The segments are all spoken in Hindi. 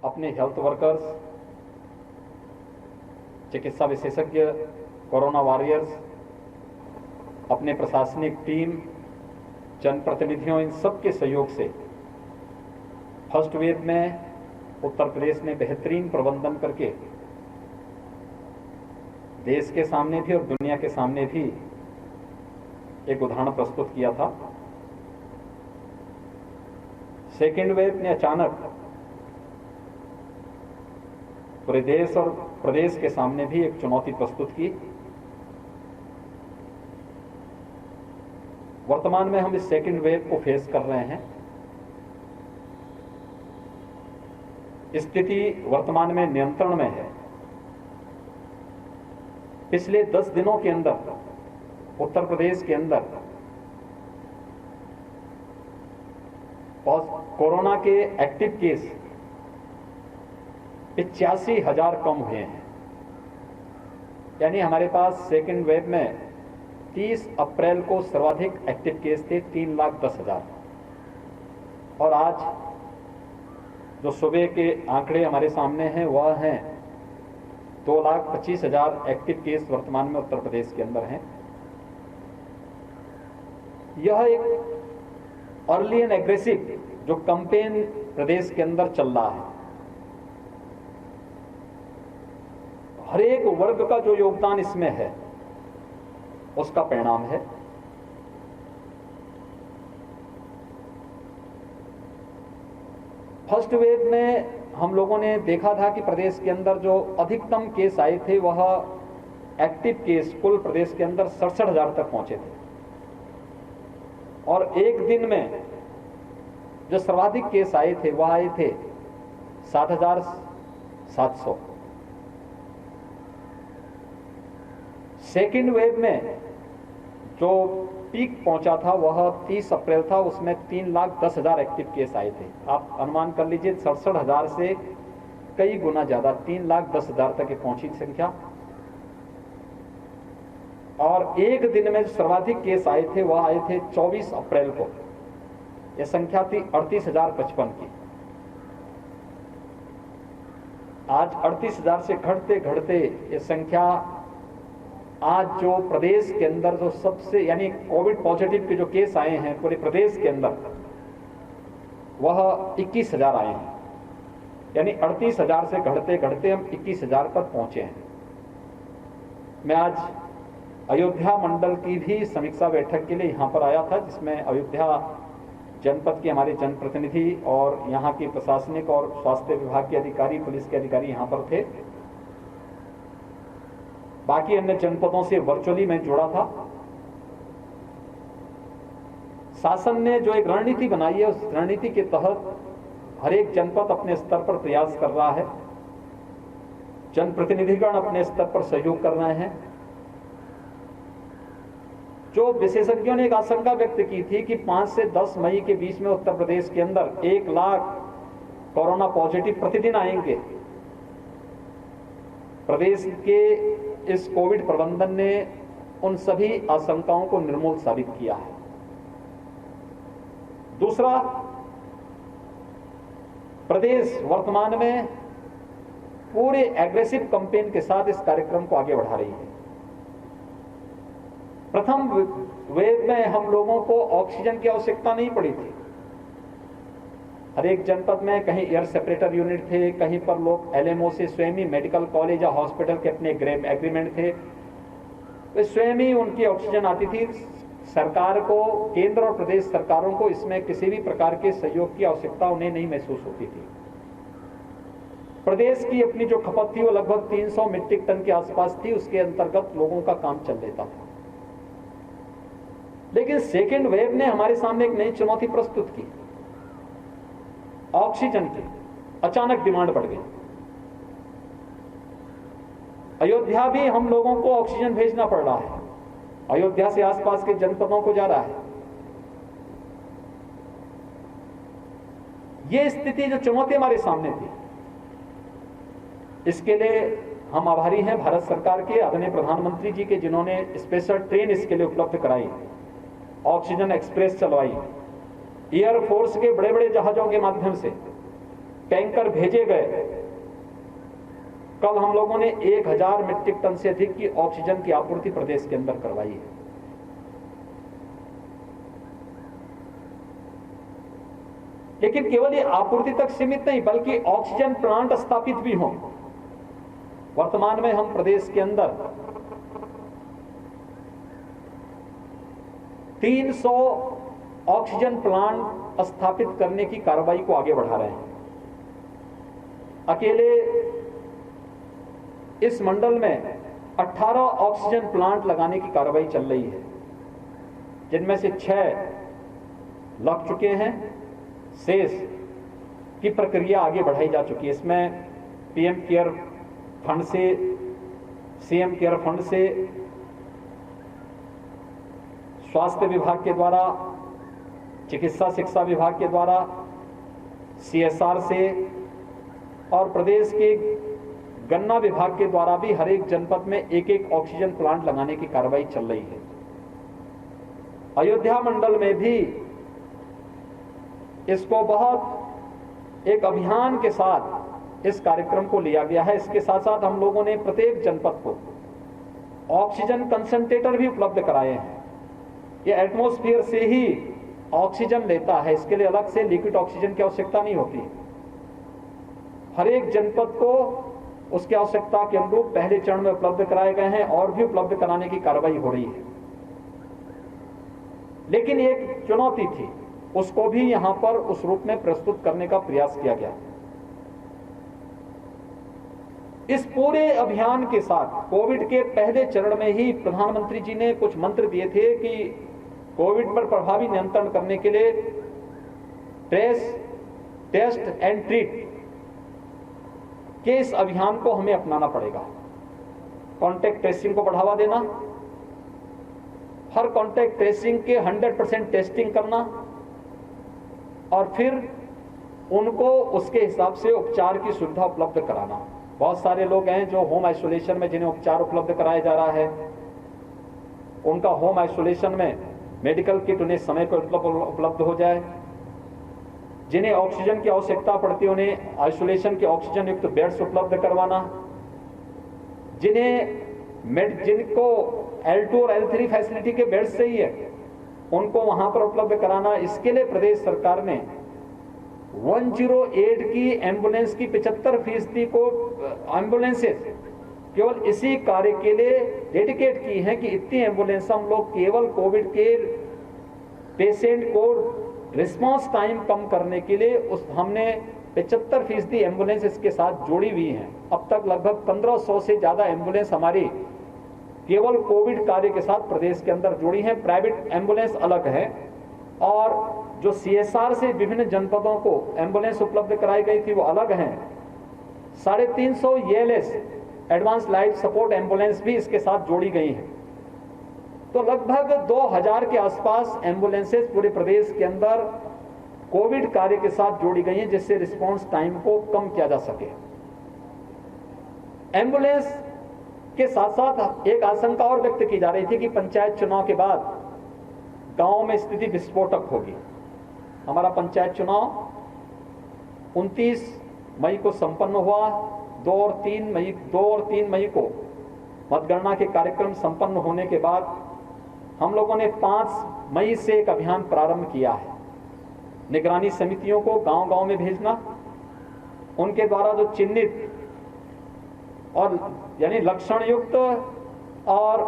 अपने हेल्थ वर्कर्स, चिकित्सा विशेषज्ञ, कोरोना वॉरियर्स, अपने प्रशासनिक टीम, जनप्रतिनिधियों, इन सब के सहयोग से फर्स्ट वेव में उत्तर प्रदेश ने बेहतरीन प्रबंधन करके देश के सामने भी और दुनिया के सामने भी एक उदाहरण प्रस्तुत किया था। सेकेंड वेव ने अचानक पूरे देश और प्रदेश के सामने भी एक चुनौती प्रस्तुत की। वर्तमान में हम इस सेकेंड वेव को फेस कर रहे हैं। स्थिति वर्तमान में नियंत्रण में है। पिछले 10 दिनों के अंदर उत्तर प्रदेश के अंदर कोरोना के एक्टिव केस 85,000 कम हुए हैं। यानी हमारे पास सेकेंड वेव में 30 अप्रैल को सर्वाधिक एक्टिव केस थे 3,10,000, और आज जो सुबह के आंकड़े हमारे सामने हैं वह हैं 2,25,000 एक्टिव केस वर्तमान में उत्तर प्रदेश के अंदर हैं। यह एक अर्ली एंड एग्रेसिव जो कैंपेन प्रदेश के अंदर चल रहा है, हर एक वर्ग का जो योगदान इसमें है उसका परिणाम है। फर्स्ट वेव में हम लोगों ने देखा था कि प्रदेश के अंदर जो अधिकतम केस आए थे वह एक्टिव केस कुल प्रदेश के अंदर 67,000 तक पहुंचे थे, और एक दिन में जो सर्वाधिक केस आए थे वह आए थे 7,700। सेकेंड वेव में जो पीक पहुंचा था वह 30 अप्रैल था, उसमें 3,10,000 एक्टिव केस आए थे। आप अनुमान कर लीजिए 67,000 से कई गुना ज्यादा 3,10,000 तक पहुंची संख्या। और एक दिन में जो सर्वाधिक केस आए थे वह आए थे 24 अप्रैल को, यह संख्या थी 38,055 की। आज 38,000 से घटते घटते ये संख्या आज जो प्रदेश के अंदर जो सबसे यानी कोविड पॉजिटिव के जो केस आए हैं पूरे प्रदेश के अंदर वह 21,000 आए हैं। यानी 38,000 से घटते घटते हम 21,000 पर पहुंचे हैं। मैं आज अयोध्या मंडल की भी समीक्षा बैठक के लिए यहाँ पर आया था, जिसमें अयोध्या जनपद के हमारे जनप्रतिनिधि और यहाँ की प्रशासनिक और स्वास्थ्य विभाग के अधिकारी, पुलिस के अधिकारी यहाँ पर थे। बाकी अन्य जनपदों से वर्चुअली मैं जुड़ा था। शासन ने जो एक रणनीति बनाई है उस रणनीति के तहत हर एक जनपद अपने स्तर पर प्रयास कर रहा है, जनप्रतिनिधिगण अपने स्तर पर सहयोग कर रहे हैं। जो विशेषज्ञों ने एक आशंका व्यक्त की थी कि 5 से 10 मई के बीच में उत्तर प्रदेश के अंदर 1 लाख कोरोना पॉजिटिव प्रतिदिन आएंगे, प्रदेश के इस कोविड प्रबंधन ने उन सभी आशंकाओं को निर्मूल साबित किया है। दूसरा, प्रदेश वर्तमान में पूरे एग्रेसिव कैंपेन के साथ इस कार्यक्रम को आगे बढ़ा रही है। प्रथम वेव में हम लोगों को ऑक्सीजन की आवश्यकता नहीं पड़ी थी। हर एक जनपद में कहीं एयर सेपरेटर यूनिट थे, कहीं पर लोग एलएमओ से स्वयं ही मेडिकल कॉलेज या हॉस्पिटल के अपने एग्रीमेंट थे, वे स्वयं ही उनकी ऑक्सीजन आती थी। सरकार को, केंद्र और प्रदेश सरकारों को इसमें किसी भी प्रकार के सहयोग की आवश्यकता उन्हें नहीं महसूस होती थी। प्रदेश की अपनी जो खपत थी वो लगभग 300 मीट्रिक टन के आसपास थी, उसके अंतर्गत लोगों का काम चल देता था। लेकिन सेकेंड वेव ने हमारे सामने एक नई चुनौती प्रस्तुत की। ऑक्सीजन की अचानक डिमांड बढ़ गई। अयोध्या भी हम लोगों को ऑक्सीजन भेजना पड़ रहा है, अयोध्या से आसपास के जनपदों को जा रहा है। यह स्थिति जो चुनौती हमारे सामने थी, इसके लिए हम आभारी हैं भारत सरकार के, आदरणीय प्रधानमंत्री जी के, जिन्होंने स्पेशल ट्रेन इसके लिए उपलब्ध कराई, ऑक्सीजन एक्सप्रेस चलवाई, एयरफोर्स के बड़े बड़े जहाजों के माध्यम से टैंकर भेजे गए। कल हम लोगों ने 1000 मीट्रिक टन से अधिक की ऑक्सीजन की आपूर्ति प्रदेश के अंदर करवाई है। लेकिन केवल ये आपूर्ति तक सीमित नहीं, बल्कि ऑक्सीजन प्लांट स्थापित भी हों। वर्तमान में हम प्रदेश के अंदर 300 ऑक्सीजन प्लांट स्थापित करने की कार्रवाई को आगे बढ़ा रहे हैं। अकेले इस मंडल में 18 ऑक्सीजन प्लांट लगाने की कार्रवाई चल रही है, जिनमें से 6 लग चुके हैं। शेष की प्रक्रिया आगे बढ़ाई जा चुकी है। इसमें पीएम केयर फंड से, सीएम केयर फंड से, स्वास्थ्य विभाग के द्वारा, चिकित्सा शिक्षा विभाग के द्वारा, सीएसआर से और प्रदेश के गन्ना विभाग के द्वारा भी हर एक जनपद में एक एक ऑक्सीजन प्लांट लगाने की कार्रवाई चल रही है। अयोध्या मंडल में भी इसको बहुत एक अभियान के साथ इस कार्यक्रम को लिया गया है। इसके साथ साथ हम लोगों ने प्रत्येक जनपद को ऑक्सीजन कंसंट्रेटर भी उपलब्ध कराए हैं। ये एटमॉस्फेयर से ही ऑक्सीजन लेता है, इसके लिए अलग से लिक्विड ऑक्सीजन की आवश्यकता नहीं होती। हर एक जनपद को उसकी आवश्यकता के अनुरूप पहले चरण में उपलब्ध कराए गए हैं और भी उपलब्ध कराने की कार्रवाई हो रही है। लेकिन एक चुनौती थी, उसको भी यहां पर उस रूप में प्रस्तुत करने का प्रयास किया गया। इस पूरे अभियान के साथ कोविड के पहले चरण में ही प्रधानमंत्री जी ने कुछ मंत्र दिए थे कि कोविड पर प्रभावी नियंत्रण करने के लिए ट्रेस, टेस्ट एंड ट्रीट के इस अभियान को हमें अपनाना पड़ेगा। कॉन्टैक्ट ट्रेसिंग को बढ़ावा देना, हर कॉन्टैक्ट ट्रेसिंग के 100% टेस्टिंग करना और फिर उनको उसके हिसाब से उपचार की सुविधा उपलब्ध कराना। बहुत सारे लोग हैं जो होम आइसोलेशन में, जिन्हें उपचार उपलब्ध कराया जा रहा है, उनका होम आइसोलेशन में मेडिकल किट उन्हें समय पर उपलब्ध हो जाए। जिन्हें ऑक्सीजन की आवश्यकता पड़ती है उन्हें आइसोलेशन के ऑक्सीजन युक्त बेड्स उपलब्ध करवाना। जिनको L2 और L3 फैसिलिटी के बेड्स चाहिए उनको वहां पर उपलब्ध कराना। इसके लिए प्रदेश सरकार ने 108 की एम्बुलेंस की 75% को एम्बुलेंसेस केवल इसी कार्य के लिए डेडिकेट की हैं कि इतनी एम्बुलेंस हम लोग केवल कोविड के पेशेंट को रिस्पांस टाइम कम करने के लिए हमने 75% एम्बुलेंस इसके साथ जोड़ी हुई हैं। अब तक लगभग 1500 से ज्यादा एम्बुलेंस हमारी केवल कोविड कार्य के साथ प्रदेश के अंदर जोड़ी हैं। प्राइवेट एम्बुलेंस अलग है और जो सीएसआर से विभिन्न जनपदों को एम्बुलेंस उपलब्ध कराई गई थी वो अलग हैं। 350 ELS advance life support ambulance भी इसके साथ जोड़ी गई हैं। तो लगभग 2000 के आसपास एम्बुलेंसेस पूरे प्रदेश के अंदर कोविड कार्य के साथ जोड़ी गई हैं, जिससे रिस्पांस टाइम को कम किया जा सके। एम्बुलेंस के साथ साथ एक आशंका और व्यक्त की जा रही थी कि पंचायत चुनाव के बाद गांव में स्थिति विस्फोटक होगी। हमारा पंचायत चुनाव 29 मई को संपन्न हुआ। 2 और 3 मई को मतगणना के कार्यक्रम संपन्न होने के बाद हम लोगों ने 5 मई से एक अभियान प्रारंभ किया है। निगरानी समितियों को गांव-गांव में भेजना, उनके द्वारा जो चिन्हित और यानी लक्षण युक्त और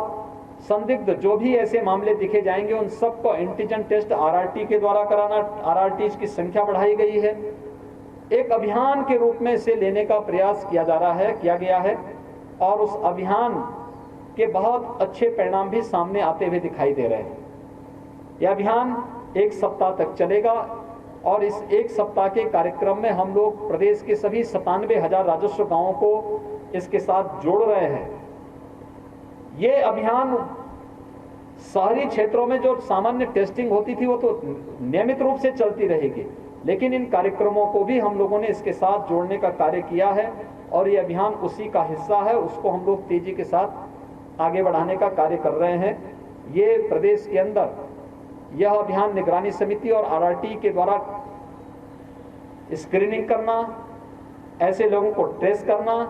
संदिग्ध जो भी ऐसे मामले दिखे जाएंगे उन सबको एंटीजन टेस्ट आरआरटी के द्वारा कराना। आरआरटी की संख्या बढ़ाई गई है। एक अभियान के रूप में इसे लेने का प्रयास किया गया है और उस अभियान के बहुत अच्छे परिणाम भी सामने आते हुए दिखाई दे रहे हैं। यह अभियान 1 सप्ताह तक चलेगा और इस 1 सप्ताह के कार्यक्रम में हम लोग प्रदेश के सभी 97,000 राजस्व गांवों को इसके साथ जोड़ रहे हैं। ये अभियान शहरी क्षेत्रों में जो सामान्य टेस्टिंग होती थी वो तो नियमित रूप से चलती रहेगी, लेकिन इन कार्यक्रमों को भी हम लोगों ने इसके साथ जोड़ने का कार्य किया है और ये अभियान उसी का हिस्सा है। उसको हम लोग तेजी के साथ आगे बढ़ाने का कार्य कर रहे हैं। ये प्रदेश के अंदर यह अभियान निगरानी समिति और आरआरटी के द्वारा स्क्रीनिंग करना, ऐसे लोगों को ट्रेस करना,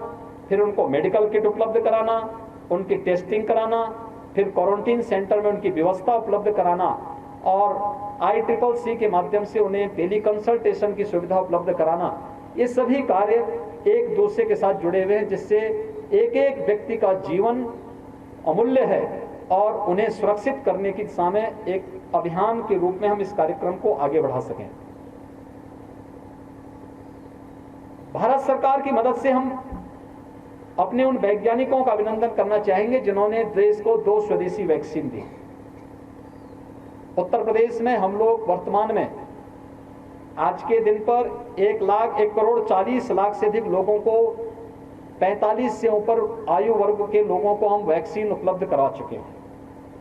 फिर उनको मेडिकल किट उपलब्ध कराना, उनकी टेस्टिंग कराना, फिर क्वारंटीन सेंटर में उनकी व्यवस्था उपलब्ध कराना और ICCC के माध्यम से उन्हें टेली कंसल्टेशन की सुविधा उपलब्ध कराना, ये सभी कार्य एक दूसरे के साथ जुड़े हुए हैं, जिससे एक एक व्यक्ति का जीवन अमूल्य है और उन्हें सुरक्षित करने की दिशा में एक अभियान के रूप में हम इस कार्यक्रम को आगे बढ़ा सकें। भारत सरकार की मदद से हम अपने उन वैज्ञानिकों का अभिनंदन करना चाहेंगे जिन्होंने देश को 2 स्वदेशी वैक्सीन दी। उत्तर प्रदेश में हम लोग वर्तमान में आज के दिन पर 1,40,00,000 से अधिक लोगों को 45 से ऊपर आयु वर्ग के लोगों को हम वैक्सीन उपलब्ध करा चुके हैं।